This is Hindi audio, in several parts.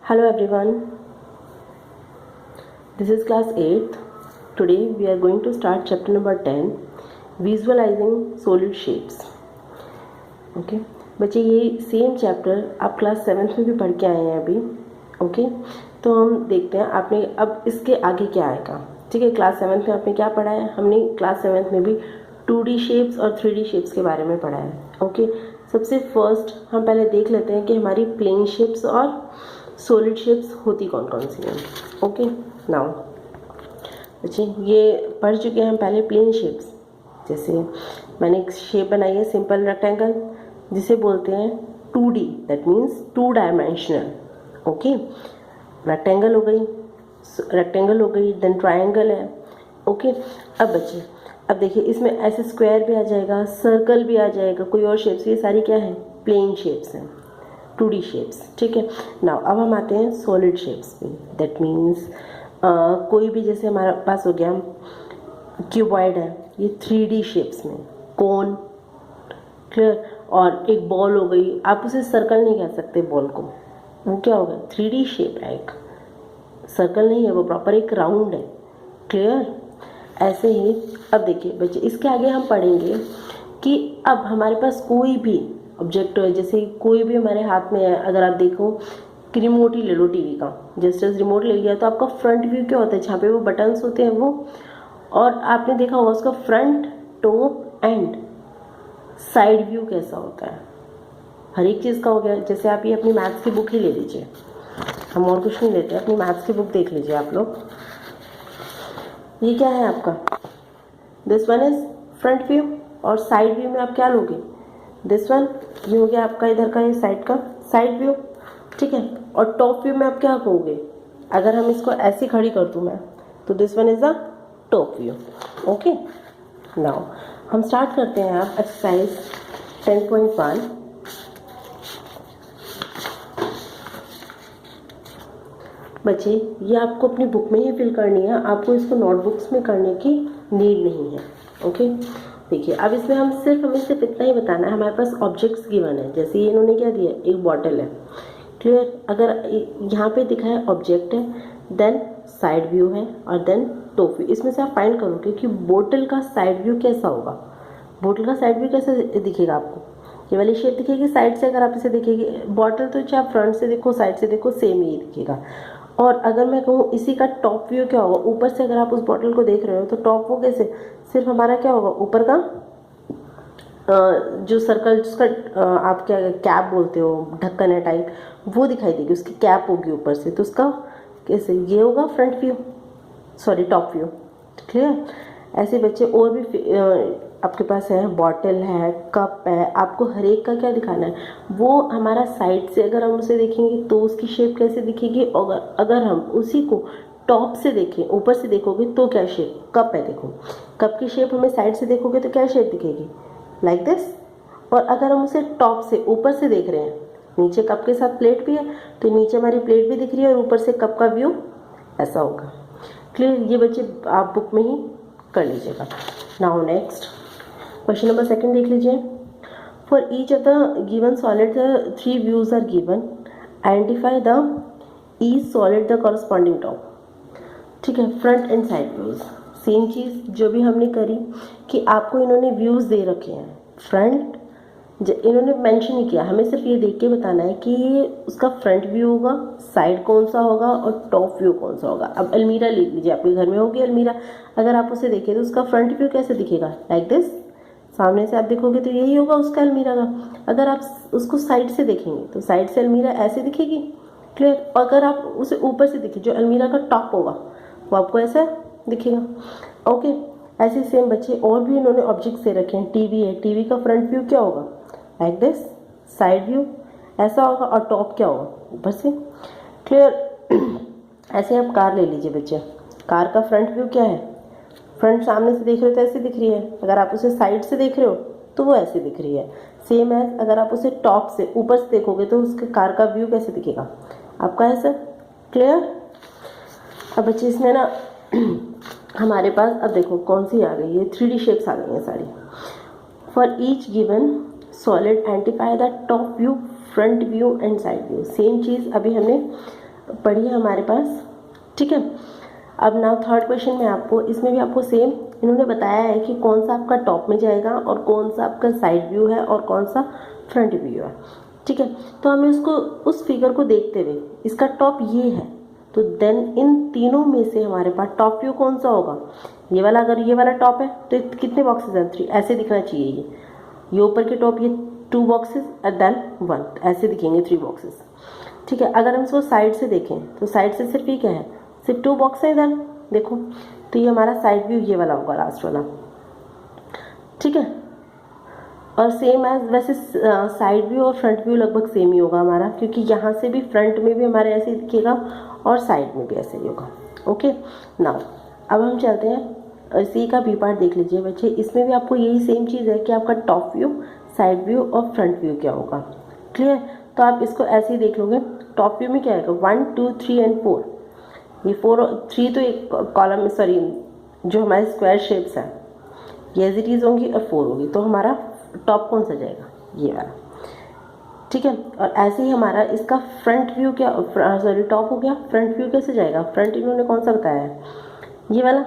Hello everyone, this is class 8th. Today we are going to start chapter number 10, visualizing solid shapes. Okay बच्चे, ये सेम चैप्टर आप क्लास 7th में भी पढ़ के आए हैं अभी. ओके तो हम देखते हैं आपने अब इसके आगे क्या आएगा. ठीक है, क्लास 7th में आपने क्या पढ़ा है. हमने क्लास 7th में भी 2D शेप्स और 3D शेप्स के बारे में पढ़ा है. ओके सबसे फर्स्ट हम पहले देख लेते हैं कि हमारी प्लेन शेप्स और सॉलिड शेप्स होती कौन कौन सी हैं. ओके नाउ बच्चे, ये पढ़ चुके हैं हम पहले प्लेन शेप्स. जैसे मैंने एक शेप बनाई है सिंपल रेक्टेंगल, जिसे बोलते हैं 2D, that means 2 dimensional. Okay rectangle हो गई, देन ट्रायंगल है. ओके अब बच्चे, अब देखिए इसमें ऐसे स्क्वायर भी आ जाएगा, सर्कल भी आ जाएगा, कोई और शेप्स. ये सारी क्या है, प्लेन शेप्स हैं, 2D शेप्स. ठीक है नाउ अब हम आते हैं सॉलिड शेप्स पे. दैट मीन्स कोई भी, जैसे हमारे पास हो गया क्यूबॉइड है, ये 3D शेप्स में, कोन, क्लियर. और एक बॉल हो गई, आप उसे सर्कल नहीं कह सकते बॉल को, वो क्या होगा, 3D शेप है, एक सर्कल नहीं है वो, प्रॉपर एक राउंड है. क्लियर. ऐसे ही अब देखिए बच्चे, इसके आगे हम पढ़ेंगे कि अब हमारे पास कोई भी ऑब्जेक्ट है, जैसे कोई भी हमारे हाथ में है. अगर आप देखो कि रिमोट ही ले लो टीवी का, जस्ट रिमोट ले लिया तो आपका फ्रंट व्यू क्या होता है, जहाँ पे वो बटन्स होते हैं वो, और आपने देखा होगा उसका front, top and side view कैसा होता है. हर एक चीज़ का हो गया. जैसे आप ये अपनी मैथ्स की बुक ही ले लीजिए, हम और कुछ नहीं लेते, अपनी मैथ्स की बुक देख लीजिए आप लोग. ये क्या है आपका, this one is front view, और साइड व्यू में आप क्या लोगे, दिस वन. ये हो गया आपका इधर का, ये साइड का साइड व्यू. ठीक है, और टॉप व्यू में आप क्या कहोगे, अगर हम इसको ऐसी खड़ी कर दूं मैं, तो this one is a top view. Okay now हम स्टार्ट करते हैं आप एक्सरसाइज 10.1. बच्चे ये आपको अपनी बुक में ही फिल करनी है, आपको इसको नोटबुक्स में करने की नीड नहीं है. ओके देखिए अब इसमें हमें सिर्फ इतना ही बताना है. हमारे पास ऑब्जेक्ट्स गिवन है, जैसे ये इन्होंने क्या दिया, एक बॉटल है. क्लियर. अगर यहाँ पे दिखा है ऑब्जेक्ट है, देन साइड व्यू है, और देन टॉप व्यू. इसमें से आप फाइंड करोगे कि बोतल का साइड व्यू कैसा होगा. बोतल का साइड व्यू कैसे दिखेगा आपको, ये वाली शेप दिखेगी साइड से. अगर आप इसे देखेंगे, बॉटल तो चाहे आप फ्रंट से देखो साइड से देखो सेम ही दिखेगा. और अगर मैं कहूँ इसी का टॉप व्यू क्या होगा, ऊपर से अगर आप उस बॉटल को देख रहे हो तो टॉप वो कैसे, सिर्फ हमारा क्या होगा, ऊपर का जो सर्कल, जिसका आप क्या कैप बोलते हो, ढक्कन है टाइप, वो दिखाई देगी, उसकी कैप होगी ऊपर से, तो उसका कैसे, ये होगा front view, sorry top view. Clear. ऐसे बच्चे और भी आपके पास है, बॉटल है, कप है, आपको हर एक का क्या दिखाना है, वो हमारा साइड से अगर हम उसे देखेंगे तो उसकी शेप कैसे दिखेगी, और अगर हम उसी को टॉप से देखें, ऊपर से देखोगे तो क्या शेप, कप है देखो, कप की शेप हमें साइड से देखोगे तो क्या शेप दिखेगी, लाइक दिस. और अगर हम उसे टॉप से ऊपर से देख रहे हैं, नीचे कप के साथ प्लेट भी है, तो नीचे हमारी प्लेट भी दिख रही है और ऊपर से कप का व्यू ऐसा होगा. क्लियर. ये बच्चे आप बुक में ही कर लीजिएगा. नाउ नेक्स्ट क्वेश्चन नंबर 2 देख लीजिए. For each of the given solid the 3 views are given, identify the each solid the corresponding top. ठीक है, front and side views. Same चीज़ जो भी हमने करी कि आपको इन्होंने व्यूज़ दे रखे हैं, फ्रंट इन्होंने मेंशन नहीं किया, हमें सिर्फ ये देख के बताना है कि उसका फ्रंट व्यू होगा, साइड कौन सा होगा, और टॉप व्यू कौन सा होगा. अब अलमीरा ले लीजिए, आपके घर में होगी अलमीरा, अगर आप उसे देखें तो उसका फ्रंट व्यू कैसे दिखेगा, लाइक दिस. सामने से आप देखोगे तो यही होगा उसका अलमीरा का. अगर आप उसको साइड से देखेंगे तो साइड से अलमीरा ऐसे दिखेगी. क्लियर. अगर आप उसे ऊपर से देखिए, जो अलमीरा का टॉप होगा वो आपको ऐसा दिखेगा. ओके ऐसे सेम बच्चे और भी इन्होंने ऑब्जेक्ट्स दे रखे हैं. टीवी है, टीवी का फ्रंट व्यू क्या होगा, लाइक दिस, साइड व्यू ऐसा होगा, और टॉप क्या होगा, ऊपर से. क्लियर. ऐसे आप कार ले लीजिए बच्चे, कार का फ्रंट व्यू क्या है, फ्रंट सामने से देख रहे हो तो ऐसे दिख रही है, अगर आप उसे साइड से देख रहे हो तो वो ऐसे दिख रही है. सेम है, अगर आप उसे टॉप से ऊपर से देखोगे तो उसके कार का व्यू कैसे दिखेगा आपका, ऐसा. क्लियर. अब बच्चे इसमें ना हमारे पास अब देखो कौन सी आ गई है, 3D शेप्स आ गई हैं सारी. For each given solid identify the top view, front view and side view. Same चीज़ अभी हमने पढ़ी है हमारे पास, ठीक है। अब नाउ थर्ड क्वेश्चन में आपको, इसमें भी आपको सेम इन्होंने बताया है कि कौन सा आपका टॉप में जाएगा और कौन सा आपका साइड व्यू है और कौन सा फ्रंट व्यू है, ठीक है। तो हमें उसको, उस फिगर को देखते हुए, इसका टॉप ये है तो देन इन तीनों में से हमारे पास टॉप व्यू कौन सा होगा, ये वाला। अगर ये वाला टॉप है तो कितने बॉक्सेस हैं, 3, ऐसे दिखना चाहिए। ये ऊपर के टॉप, ये 2 बॉक्सेस एंड देन 1, ऐसे दिखेंगे 3 बॉक्सेस, ठीक है। अगर हम इसको साइड से देखें तो साइड से सिर्फ ये क्या है, सिर्फ 2 बॉक्स है इधर, देखो। तो ये हमारा साइड व्यू ये वाला होगा, लास्ट वाला, ठीक है। और सेम एज, वैसे साइड व्यू और फ्रंट व्यू लगभग सेम ही होगा हमारा, क्योंकि यहाँ से भी फ्रंट में भी हमारे ऐसे दिखेगा और साइड में भी ऐसे ही होगा। ओके, नाउ अब हम चलते हैं, इसी का बी पार्ट देख लीजिए बच्चे। इसमें भी आपको यही सेम चीज़ है कि आपका टॉप व्यू, साइड व्यू और फ्रंट व्यू क्या होगा, क्लियर। तो आप इसको ऐसे ही देख लोगे। टॉप व्यू में क्या आएगा, 1 2 3 एंड 4, ये 4 3 तो एक कॉलम में, सॉरी जो हमारे स्क्वायर शेप्स हैं ये एज इट इज होंगी और 4 होगी, तो हमारा टॉप कौन सा जाएगा, ये वाला, ठीक है। और ऐसे ही हमारा इसका फ्रंट व्यू क्या, सॉरी टॉप हो गया, फ्रंट व्यू कैसे जाएगा, फ्रंट इन्होंने कौन सा बताया है, ये वाला।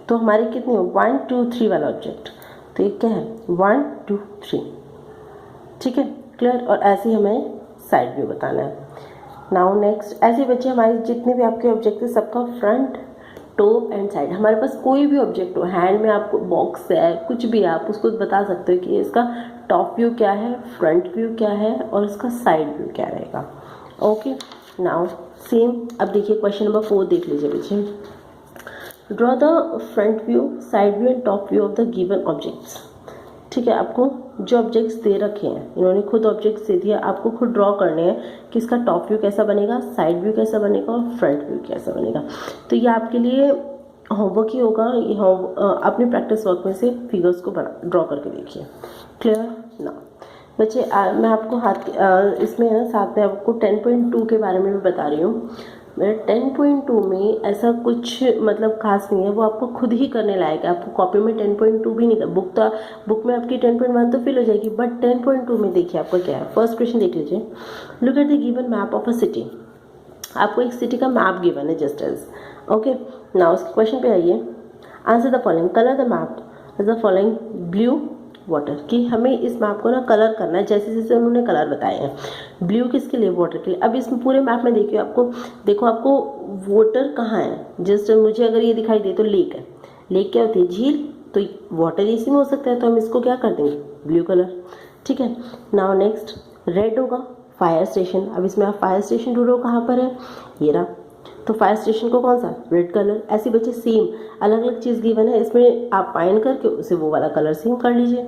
तो हमारे कितने हो, 1 2 3 वाला ऑब्जेक्ट, तो ये क्या है 1 2 3, ठीक है, क्लियर। और ऐसे ही हमें साइड व्यू बताना है। नाउ नेक्स्ट, ऐसे बच्चे हमारे जितने भी आपके ऑब्जेक्ट है सबका फ्रंट, टॉप एंड साइड, हमारे पास कोई भी ऑब्जेक्ट हो, हैंड में आपको बॉक्स है, कुछ भी, आप उसको बता सकते हो कि इसका टॉप व्यू क्या है, फ्रंट व्यू क्या है और इसका साइड व्यू क्या रहेगा। ओके, नाउ सेम, अब देखिए क्वेश्चन नंबर 4 देख लीजिए बच्चे। Draw the front view, side view and top view of the given objects, ठीक है। आपको जो ऑब्जेक्ट्स दे रखे हैं, इन्होंने खुद ऑब्जेक्ट्स दे दिया, आपको खुद ड्रॉ करने हैं कि इसका टॉप व्यू कैसा बनेगा, साइड व्यू कैसा बनेगा और फ्रंट व्यू कैसा बनेगा। तो ये आपके लिए होमवर्क ही होगा, ये अपने प्रैक्टिस वर्क में से फिगर्स को ड्रॉ करके देखिए, क्लियर ना बच्चे। मैं आपको इसमें ना साथ में आपको 10.2 के बारे में भी बता रही हूँ। 10.2 में ऐसा कुछ मतलब खास नहीं है, वो आपको खुद ही करने लायक है। आपको कॉपी में 10.2 भी नहीं, बुक में आपकी 10.1 तो फिल हो जाएगी, बट 10.2 में देखिए आपका क्या है। फर्स्ट क्वेश्चन देख लीजिए, look at the given map of a city. आपको एक सिटी का मैप गिवन है जस्ट एज, ओके। नाउ उसके क्वेश्चन पे आइए, answer the following, colour the map as the following, blue water, कि हमें इस मैप को ना कलर करना है जैसे जैसे उन्होंने कलर बताए हैं। ब्लू किसके लिए, वाटर के लिए। अब इसमें पूरे मैप में देखिए, देखो आपको वाटर कहाँ है, जस्ट मुझे अगर ये दिखाई दे तो लेक है, लेक क्या होती है, झील, तो वाटर इसी में हो सकता है, तो हम इसको क्या कर देंगे, ब्लू कलर, ठीक है। नाउ नेक्स्ट, रेड होगा फायर स्टेशन। अब इसमें आप फायर स्टेशन ढूंढो कहाँ पर है, ये रहा, तो फायर स्टेशन को कौन सा, रेड कलर। ऐसे बच्चे सेम अलग अलग चीज़ गिवन है, इसमें आप फाइंड करके उसे वो वाला कलर सेम कर लीजिए,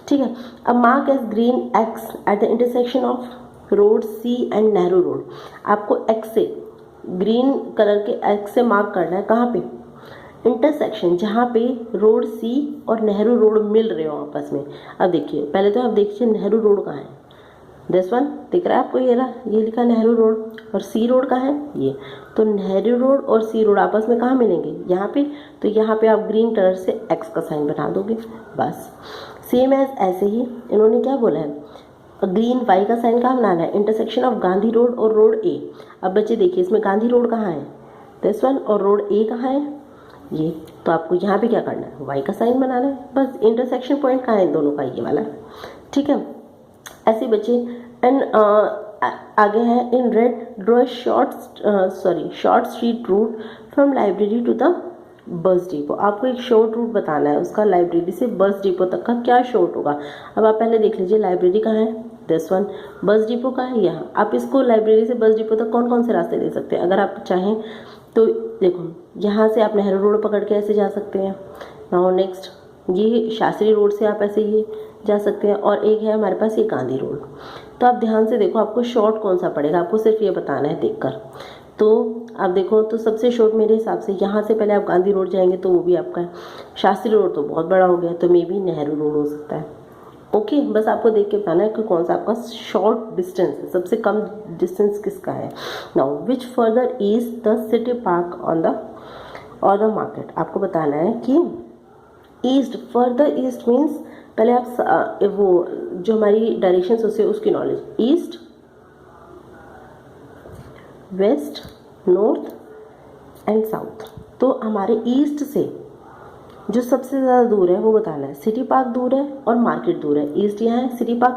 ठीक है। अब mark as green X at the intersection of road C and Nehru road. आपको एक्स से, ग्रीन कलर के एक्स से मार्क करना है, कहाँ पे, इंटरसेक्शन, जहाँ पे रोड सी और नेहरू रोड मिल रहे हो आपस में। अब देखिए, पहले तो आप देखिए नेहरू रोड कहाँ है, दिस वन दिख रहा है आपको, ये रहा, ये लिखा नेहरू रोड, और सी रोड कहाँ है, ये। तो नेहरू रोड और सी रोड आपस में कहाँ मिलेंगे, यहाँ पे। तो यहाँ पे आप ग्रीन कलर से एक्स का साइन बना दोगे, बस। सेम एज ऐसे ही इन्होंने क्या बोला है, ग्रीन वाई का साइन कहाँ बनाना है, इंटरसेक्शन ऑफ गांधी रोड और रोड ए। अब बच्चे देखिए, इसमें गांधी रोड कहाँ है, दिस वन, और रोड ए कहाँ है, ये। तो आपको यहाँ पे क्या करना है, वाई का साइन बनाना है, बस। इंटरसेक्शन पॉइंट कहाँ है इन दोनों का, ये वाला, ठीक है। ऐसे बच्चे एंड आगे है, in red draw short street route from library to the bus depot. आपको एक शॉर्ट रूट बताना है उसका, लाइब्रेरी से बस डिपो तक का क्या शॉर्ट होगा। अब आप पहले देख लीजिए, लाइब्रेरी कहाँ है, दिस वन, बस डिपो का है यहाँ। आप इसको लाइब्रेरी से बस डिपो तक कौन कौन से रास्ते ले सकते हैं, अगर आप चाहें तो देखो, यहाँ से आप नेहरू रोड पकड़ के ऐसे जा सकते हैं। नाउ नेक्स्ट, ये शास्त्री रोड से आप ऐसे ही जा सकते हैं, और एक है हमारे पास ये गांधी रोड। तो आप ध्यान से देखो, आपको शॉर्ट कौन सा पड़ेगा, आपको सिर्फ ये बताना है देखकर। तो आप देखो, तो सबसे शॉर्ट मेरे हिसाब से यहाँ से पहले आप गांधी रोड जाएंगे तो वो भी आपका है, शास्त्री रोड तो बहुत बड़ा हो गया, तो मे बी नेहरू रोड हो सकता है, ओके। बस आपको देख के बताना है कि कौन सा आपका शॉर्ट डिस्टेंस है, सबसे कम डिस्टेंस किसका है। Now which further is the city park on the और द मार्केट। आपको बताना है कि ईस्ट, फर्दर ईस्ट मीन्स, पहले आप वो जो हमारी डायरेक्शंस होती है उसकी knowledge, east west, north and south. तो हमारे ईस्ट से जो सबसे ज़्यादा दूर है वो बताना है। सिटी पार्क दूर है और मार्केट दूर है। ईस्ट यहाँ है, सिटी पार्क